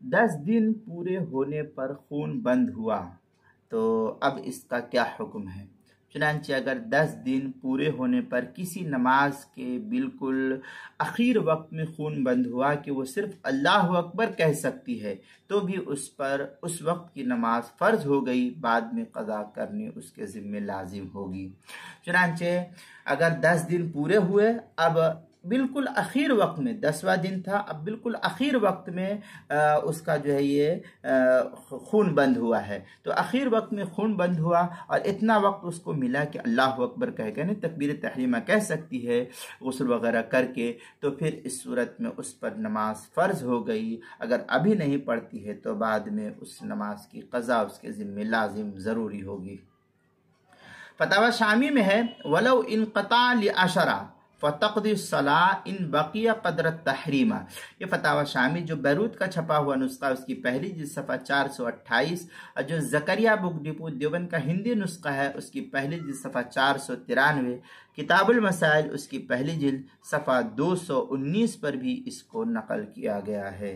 10 دن پورے ہونے پر خون بند ہوا تو اب اس کا کیا حکم ہے؟ چنانچہ اگر 10 دن پورے ہونے پر کسی نماز کے بالکل اخیر وقت میں خون بند ہوا کہ وہ صرف اللہ اکبر کہہ سکتی ہے تو بھی اس پر اس وقت کی نماز فرض ہو گئی، بعد میں قضا کرنی اس کے ذمہ لازم ہوگی۔ چنانچہ اگر 10 دن پورے ہوئے، اب بالکل اخیر وقت میں 10واں دن تھا، اب بالکل اخیر وقت میں اس کا جو ہے یہ خون بند ہوا ہے، تو اخیر وقت میں خون بند ہوا اور اتنا وقت اس کو ملا کہ اللہ اکبر کہہ کے نہیں تکبیر تحریمہ کہہ سکتی ہے غسل وغیرہ کر کے، تو پھر اس صورت میں اس پر نماز فرض ہو گئی۔ اگر ابھی نہیں پڑھتی ہے تو بعد میں اس نماز کی قضا اس کے ذمہ لازم ضروری ہوگی۔ فتاوی شامی میں ہے وَلَوْ انقطع لِعَشَرَ فَتَقْضِي الصَّلَاةَ إِن بَقِيَ قَدْرَ التَّحْرِيمَ۔ یہ فتاوی شامی جو بیروت کا چھپا ہوا نسخہ، اس کی پہلی جلد صفحہ 428، اور جو زکریا بک ڈپو دیوبند کا ہندی نسخہ ہے اس کی پہلی جلد صفحہ 493، کتاب المسائل اس کی پہلی جلد صفحہ 219 پر بھی اس کو نقل کیا گیا ہے۔